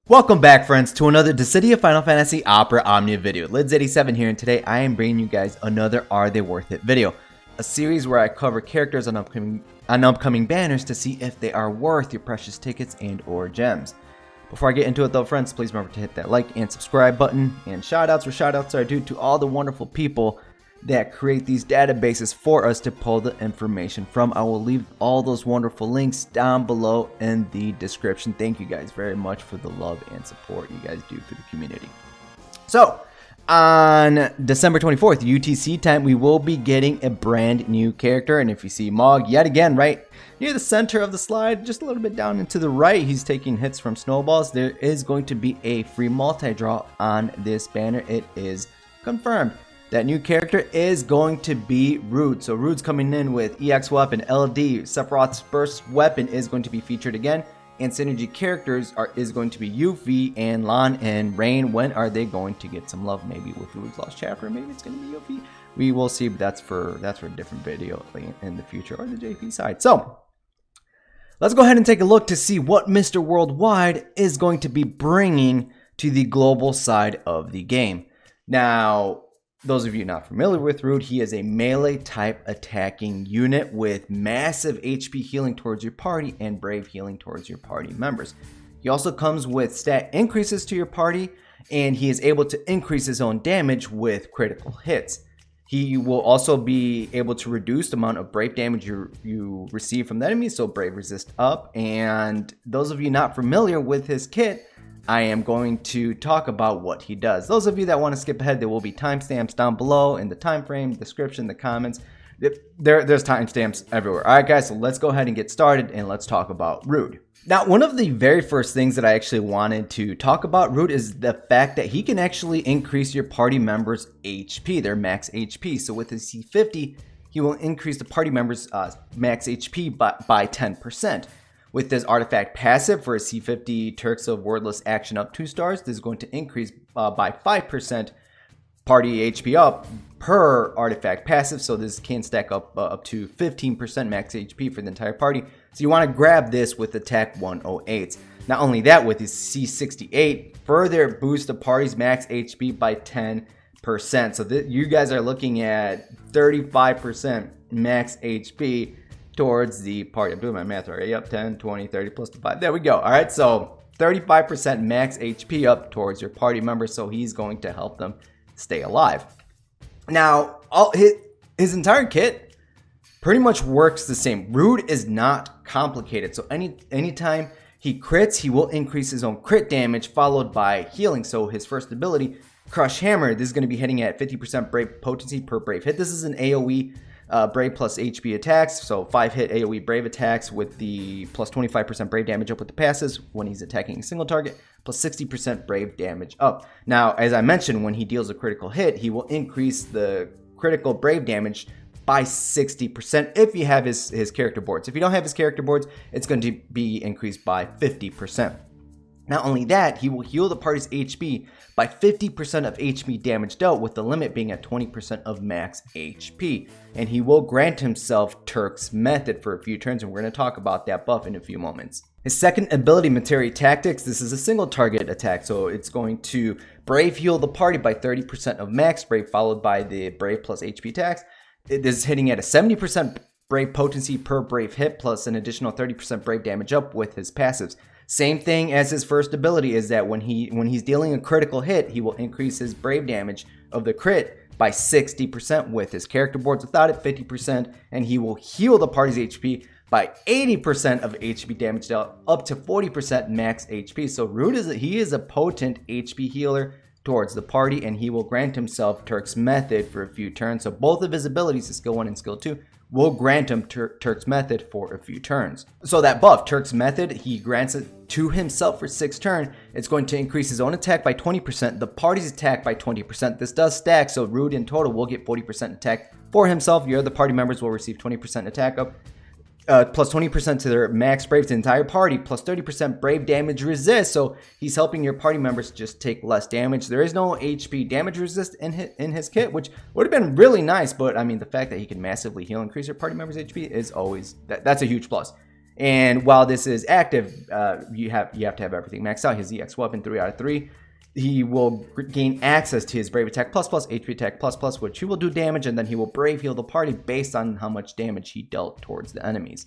Welcome back, friends, to another Dissidia Final Fantasy Opera Omnia video. Lids87 here, and today I am bringing you guys another Are They Worth It video. A series where I cover characters on upcoming banners to see if they are worth your precious tickets and or gems. Before I get into it though, friends, please remember to hit that like and subscribe button. And shoutouts are due to all the wonderful people that create these databases for us to pull the information from. I will leave all those wonderful links down below in the description. Thank you guys very much for the love and support you guys do for the community. So, on December 24th, UTC time, we will be getting a brand new character. And if you see Mog yet again, right near the center of the slide, just a little bit down and to the right, he's taking hits from snowballs. There is going to be a free multi-draw on this banner. It is confirmed. That new character is going to be Rude. So Rude's coming in with EX weapon, LD, Sephiroth's burst weapon is going to be featured again. And synergy characters is going to be Yuffie and Lan and Rain. When are they going to get some love? Maybe with Rude's Lost Chapter, maybe it's going to be Yuffie. We will see, but that's for a different video in the future, or the JP side. So let's go ahead and take a look to see what Mr. Worldwide is going to be bringing to the global side of the game. Now, those of you not familiar with Rude, he is a melee type attacking unit with massive HP healing towards your party and brave healing towards your party members. He also comes with stat increases to your party, and he is able to increase his own damage with critical hits. He will also be able to reduce the amount of brave damage you receive from the enemy, so brave resist up. And those of you not familiar with his kit, I am going to talk about what he does. Those of you that want to skip ahead, there will be timestamps down below in the time frame, description, the comments. There's timestamps everywhere. All right, guys, so let's go ahead and get started and let's talk about Rude. Now, one of the very first things that I actually wanted to talk about Rude is the fact that he can actually increase your party members' HP, their max HP. So with his C50, he will increase the party members' max HP by 10%. With this artifact passive for a C50 Turks of Wordless Action up 2 stars, this is going to increase by 5% party HP up per artifact passive. So this can stack up to 15% max HP for the entire party. So you want to grab this with attack 108. Not only that, with his C68, further boost the party's max HP by 10%. So you guys are looking at 35% max HP towards the party. I'm doing my math right. Yep, 10, 20, 30 plus the 5. There we go. All right, so 35% max HP up towards your party members, so he's going to help them stay alive. Now, his entire kit pretty much works the same. Rude is not complicated, so anytime he crits, he will increase his own crit damage followed by healing. So his first ability, Crush Hammer, this is going to be hitting at 50% brave potency per brave hit. This is an AoE brave plus HP attacks, so 5 hit AoE brave attacks with the plus 25% brave damage up with the passes when he's attacking a single target, plus 60% brave damage up. Now, as I mentioned, when he deals a critical hit, he will increase the critical brave damage by 60% if you have his character boards. If you don't have his character boards, it's going to be increased by 50%. Not only that, he will heal the party's HP by 50% of HP damage dealt, with the limit being at 20% of max HP. And he will grant himself Turk's Method for a few turns, and we're going to talk about that buff in a few moments. His second ability, Materia Tactics, this is a single target attack, so it's going to brave heal the party by 30% of max brave, followed by the brave plus HP attacks. This is hitting at a 70% brave potency per brave hit, plus an additional 30% brave damage up with his passives. Same thing as his first ability is that when he's dealing a critical hit, he will increase his brave damage of the crit by 60% with his character boards. Without it, 50%, and he will heal the party's HP by 80% of HP damage dealt, up to 40% max HP. So Rude is a potent HP healer towards the party, and he will grant himself Turk's Method for a few turns. So both of his abilities, his skill 1 and skill 2, will grant him Turk's Method for a few turns. So that buff, Turk's Method, he grants it to himself for 6 turns. It's going to increase his own attack by 20%, the party's attack by 20%. This does stack, so Rude in total will get 40% attack for himself. Your other party members will receive 20% attack up, plus 20% to their max brave to the entire party, plus 30% brave damage resist. So he's helping your party members just take less damage. There is no HP damage resist in his kit, which would have been really nice. But I mean, the fact that he can massively heal, increase your party members' HP is always, that's a huge plus. And while this is active, you have to have everything maxed out. His EX weapon 3 out of 3. He will gain access to his Brave Attack plus plus, HP Attack plus plus, which he will do damage, and then he will Brave Heal the party based on how much damage he dealt towards the enemies.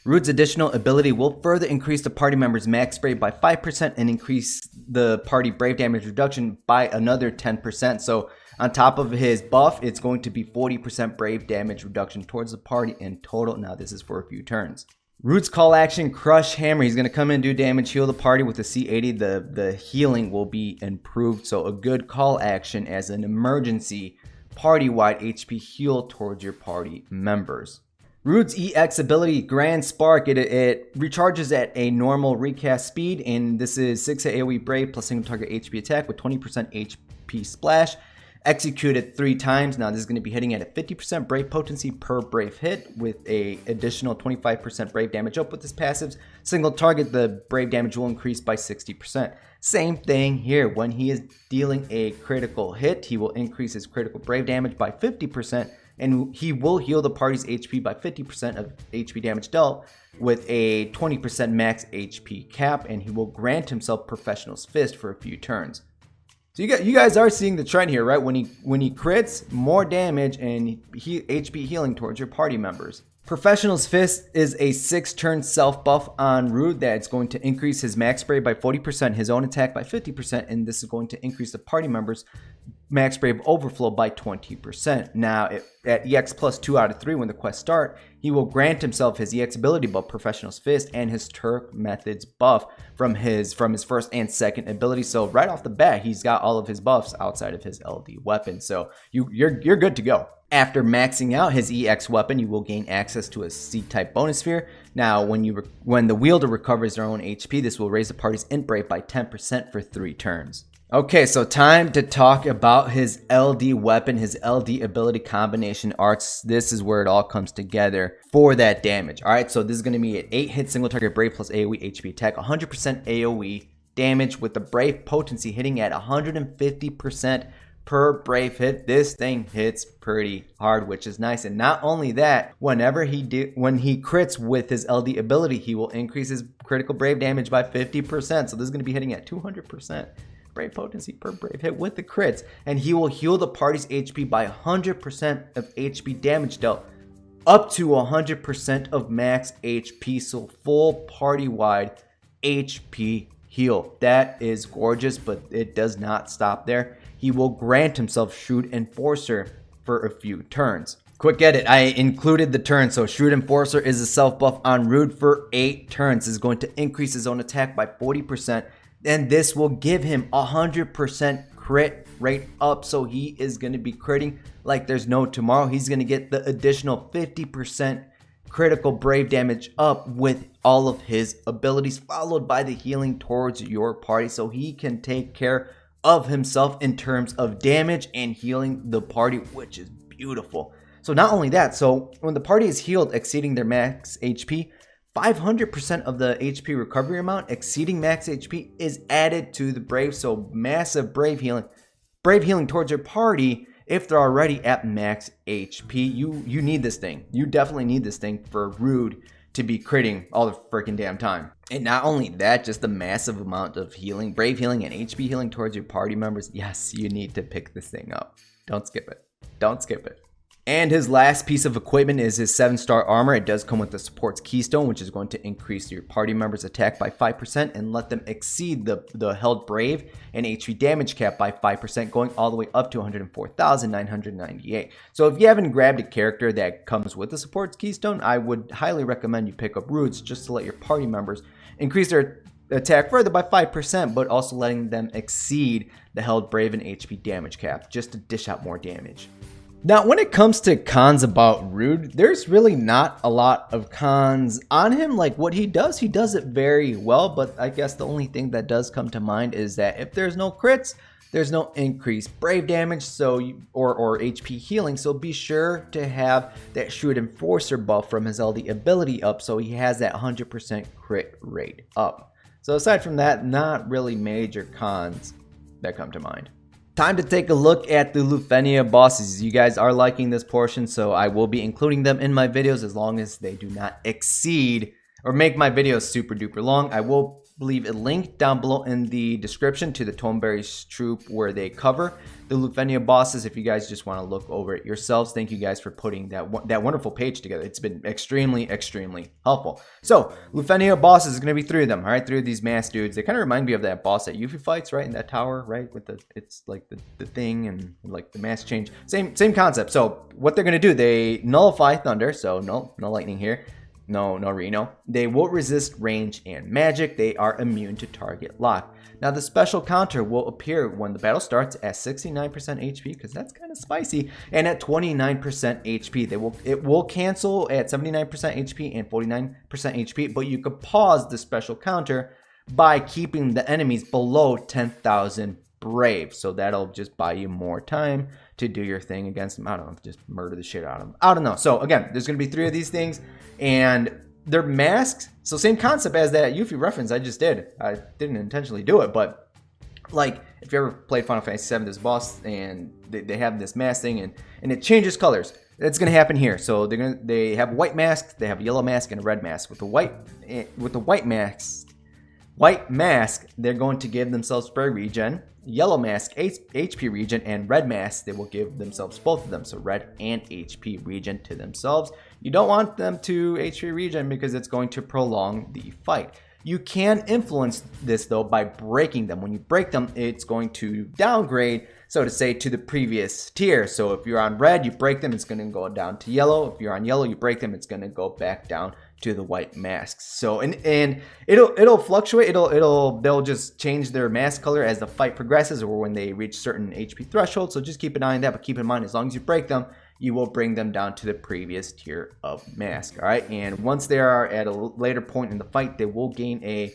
Rude's additional ability will further increase the party member's max Brave by 5% and increase the party Brave damage reduction by another 10%. So on top of his buff, it's going to be 40% Brave damage reduction towards the party in total. Now this is for a few turns. Rude's call action, Crush Hammer. He's going to come in and do damage, heal the party with the C80. The healing will be improved. So a good call action as an emergency party-wide HP heal towards your party members. Rude's EX ability, Grand Spark, it recharges at a normal recast speed, and this is 6 AoE Brave plus single target HP attack with 20% HP splash. Executed 3 times. Now this is going to be hitting at a 50% Brave potency per Brave hit with a additional 25% Brave damage up with this passives. Single target, the Brave damage will increase by 60%. Same thing here. When he is dealing a critical hit, he will increase his critical Brave damage by 50%, and he will heal the party's HP by 50% of HP damage dealt with a 20% max HP cap, and he will grant himself Professional's Fist for a few turns. So you guys are seeing the trend here, right? When he crits, more damage and HP healing towards your party members. Professional's Fist is a 6-turn self buff on Rude that's going to increase his max Brave by 40%, his own attack by 50%, and this is going to increase the party members' max Brave overflow by 20%. Now, at EX plus 2 out of 3 when the quests start, he will grant himself his EX ability buff, Professional's Fist, and his Turk Methods buff from his first and second ability. So right off the bat, he's got all of his buffs outside of his LD weapon. So you're good to go. After maxing out his EX weapon, you will gain access to a C-type bonus sphere. Now, when the wielder recovers their own HP, this will raise the party's int Brave by 10% for 3 turns. Okay, so time to talk about his LD weapon, his LD ability combination arts. This is where it all comes together for that damage. All right, so this is going to be an 8-hit single target Brave plus AoE HP attack, 100% AoE damage with the Brave potency hitting at 150% per Brave hit. This thing hits pretty hard, which is nice. And not only that, when he crits with his LD ability, he will increase his critical Brave damage by 50%. So this is going to be hitting at 200% Brave potency per Brave hit with the crits, and he will heal the party's HP by 100% of HP damage dealt up to 100% of max HP, so full party-wide HP heal. That is gorgeous, but it does not stop there. He will grant himself Shrewd Enforcer for a few turns. Quick edit, I included the turn. So Shrewd Enforcer is a self buff on Rude for 8 turns. This is going to increase his own attack by 40%. And this will give him 100% crit rate up. So he is going to be critting like there's no tomorrow. He's going to get the additional 50% critical Brave damage up with all of his abilities, followed by the healing towards your party. So he can take care of himself in terms of damage and healing the party, which is beautiful. So not only that, so when the party is healed exceeding their max HP, 500% of the HP recovery amount exceeding max HP is added to the Brave. So massive Brave healing towards your party if they're already at max HP. You need this thing. You definitely need this thing for Rude to be critting all the freaking damn time. And not only that, just the massive amount of healing, Brave healing and HP healing towards your party members. Yes, you need to pick this thing up. Don't skip it. Don't skip it. And his last piece of equipment is his 7-star armor. It does come with the support's keystone, which is going to increase your party members' attack by 5% and let them exceed the held Brave and HP damage cap by 5%, going all the way up to 104,998. So if you haven't grabbed a character that comes with the support's keystone, I would highly recommend you pick up Rude's just to let your party members increase their attack further by 5%, but also letting them exceed the held Brave and HP damage cap just to dish out more damage. Now, when it comes to cons about Rude, there's really not a lot of cons on him. Like what he does it very well, but I guess the only thing that does come to mind is that if there's no crits, there's no increased Brave damage, or HP healing, so be sure to have that Shrewd Enforcer buff from his LD ability up so he has that 100% crit rate up. So aside from that, not really major cons that come to mind. Time to take a look at the Lufenia bosses. You guys are liking this portion, so I will be including them in my videos as long as they do not exceed or make my videos super duper long. I will leave a link down below in the description to the Toneberry's troop where they cover the Lufenia bosses if you guys just want to look over it yourselves. Thank you guys for putting that wonderful page together. It's been extremely helpful. So Lufenia bosses is going to be 3 of them. All right, 3 of these masked dudes. They kind of remind me of that boss that Yuffie fights, right, in that tower, right, with it's like the thing and like the mask change. Same concept. So what they're going to do, they nullify thunder, so no lightning here. No Reno. They will resist range and magic. They are immune to target lock. Now the special counter will appear when the battle starts at 69% HP, because that's kind of spicy, and at 29% HP. It will cancel at 79% HP and 49% HP, but you could pause the special counter by keeping the enemies below 10,000 brave. So that'll just buy you more time to do your thing against them. I don't know, just murder the shit out of them. I don't know. So again, there's going to be 3 of these things, and they're masked. So same concept as that Yuffie reference I just did. I didn't intentionally do it, but like if you ever played Final Fantasy VII, this boss, and they have this mask thing, and it changes colors. It's going to happen here. So they have white mask, they have a yellow mask, and a red mask. With the white mask, they're going to give themselves spray regen. Yellow mask, HP regen, and red mask, they will give themselves both of them. So red and HP regen to themselves. You don't want them to HP regen because it's going to prolong the fight. You can influence this though by breaking them. When you break them, it's going to downgrade, so to say, to the previous tier. So if you're on red, you break them, it's going to go down to yellow. If you're on yellow, you break them, it's going to go back down to the white masks. So and it'll fluctuate. They'll just change their mask color as the fight progresses or when they reach certain HP thresholds. So just keep an eye on that. But keep in mind, as long as you break them, you will bring them down to the previous tier of mask. All right, and once they are at a later point in the fight, they will gain a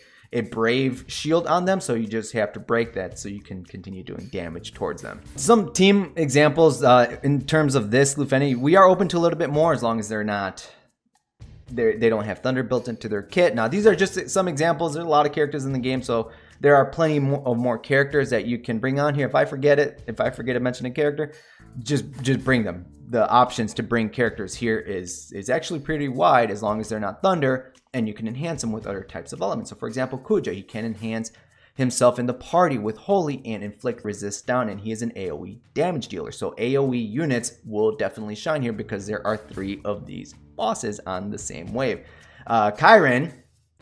brave shield on them, so you just have to break that so you can continue doing damage towards them. Some team examples in terms of this Lufenia, we are open to a little bit more as long as they don't have thunder built into their kit. Now these are just some examples. There's a lot of characters in the game, so there are plenty more characters that you can bring on here. If I forget to mention a character, just bring them. The options to bring characters here is actually pretty wide as long as they're not thunder, and you can enhance them with other types of elements. So for example, Kuja, he can enhance himself in the party with Holy and inflict resist down, and he is an AoE damage dealer. So AoE units will definitely shine here because there are 3 of these bosses on the same wave. Kyron,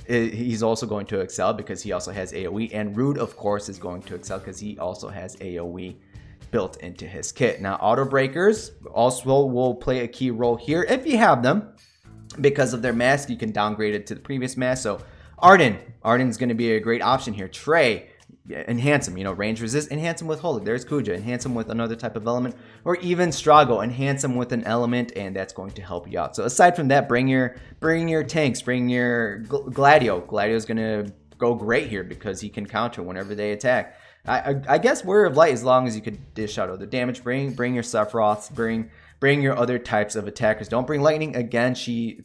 he's also going to excel because he also has AoE, and Rude, of course, is going to excel because he also has AoE built into his kit. Now auto breakers also will play a key role here if you have them. Because of their mask, you can downgrade it to the previous mask. So Arden's going to be a great option here. Trey, enhance him, range resist, enhance him with Holy. There's Kuja, enhance him with another type of element. Or even Strago, enhance him with an element, and that's going to help you out. So aside from that, bring your tanks, bring your Gladio. Gladio's going to go great here because he can counter whenever they attack. I guess Warrior of Light, as long as you could dish out other damage. Bring your Sephiroths, bring your other types of attackers. Don't bring lightning. Again,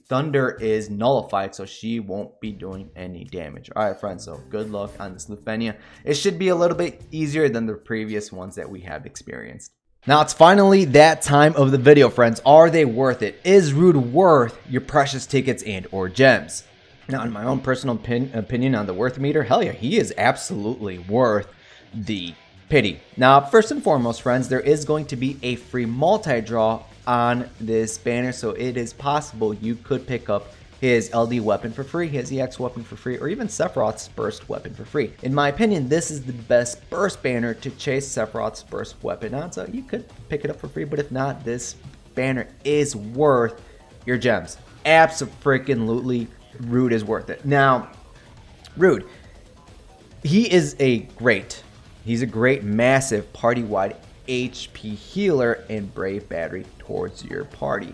thunder is nullified, so she won't be doing any damage. All right, friends, so good luck on this Lufenia. It should be a little bit easier than the previous ones that we have experienced. Now it's finally that time of the video, friends. Are they worth it? Is Rude worth your precious tickets and or gems? Now, in my own personal opinion on the worth meter, hell yeah, he is absolutely worth the pity. Now, first and foremost, friends, there is going to be a free multi-draw on this banner, so it is possible you could pick up his LD weapon for free, his EX weapon for free, or even Sephiroth's burst weapon for free. In my opinion, this is the best burst banner to chase Sephiroth's burst weapon on, so you could pick it up for free, but if not, this banner is worth your gems. Abso-freaking-lutely, Rude is worth it. Now, Rude, he's a great massive party-wide HP healer and brave battery towards your party.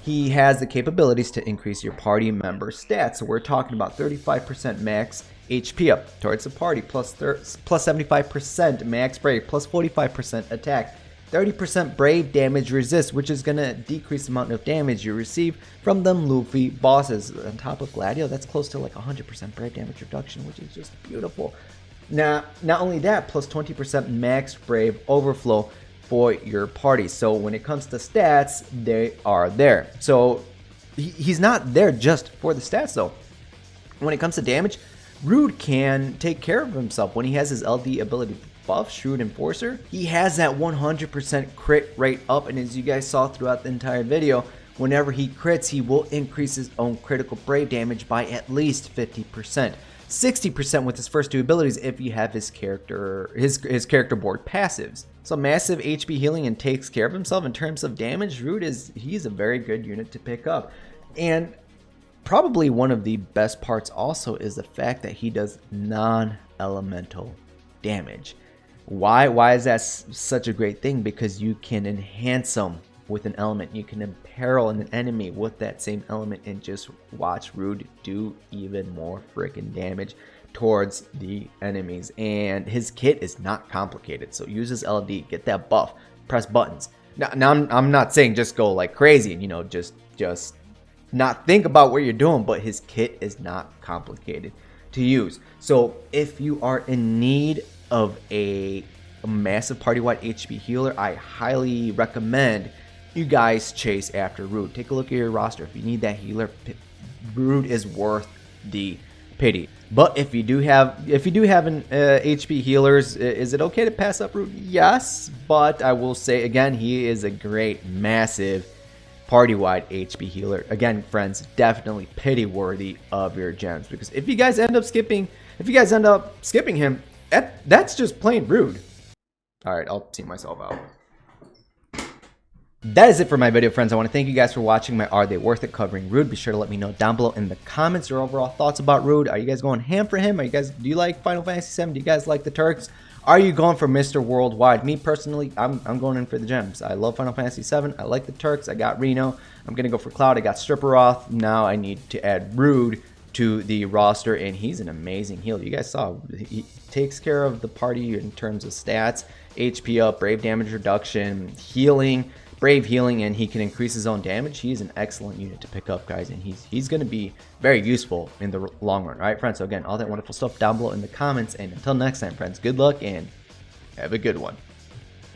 He has the capabilities to increase your party member stats. So we're talking about 35% max HP up towards the party, plus 75% max brave, plus 45% attack, 30% brave damage resist, which is going to decrease the amount of damage you receive from them Luffy bosses. On top of Gladio, that's close to like 100% brave damage reduction, which is just beautiful. Now, not only that, plus 20% max brave overflow for your party. So when it comes to stats, they are there. So he's not there just for the stats though. When it comes to damage, Rude can take care of himself. When he has his LD ability buff, Shrewd Enforcer, he has that 100% crit rate up, and as you guys saw throughout the entire video, whenever he crits, he will increase his own critical brave damage by at least 50%. 60% with his first 2 abilities if you have his character board passives. So massive HP healing and takes care of himself. In terms of damage, Rude he's a very good unit to pick up. And probably one of the best parts also is the fact that he does non-elemental damage. Why is that such a great thing? Because you can enhance him with an element. You can imperil an enemy with that same element and just watch Rude do even more freaking damage towards the enemies. And his kit is not complicated, so use his LD, get that buff, press buttons. Now I'm not saying just go like crazy and, you know, just not think about what you're doing, but his kit is not complicated to use. So if you are in need of a massive party-wide HP healer, I highly recommend you guys chase after Rude. Take a look at your roster. If you need that healer, Rude is worth the pity. But if you do have an HP healers, is it okay to pass up Rude? Yes, but I will say again, he is a great massive party-wide HP healer. Again, friends, definitely pity worthy of your gems, because if you guys end up skipping him, that's just plain rude. All right, I'll see myself out. That is it for my video, friends. I want to thank you guys for watching my Are They Worth It covering Rude. Be sure to let me know down below in the comments your overall thoughts about Rude. Are you guys going ham for him? Do you like Final Fantasy VII? Do you guys like the Turks? Are you going for Mr. Worldwide? Me personally, I'm going in for the gems. I love Final Fantasy VII. I like the Turks. I got Reno. I'm going to go for Cloud. I got Stripperoth. Now I need to add Rude to the roster, and he's an amazing healer. You guys saw he takes care of the party in terms of stats, HP up, brave damage reduction, healing, brave healing, and he can increase his own damage. He's an excellent unit to pick up, guys, and he's going to be very useful in the long run. All right, friends, so again, all that wonderful stuff down below in the comments, and until next time, friends, good luck and have a good one.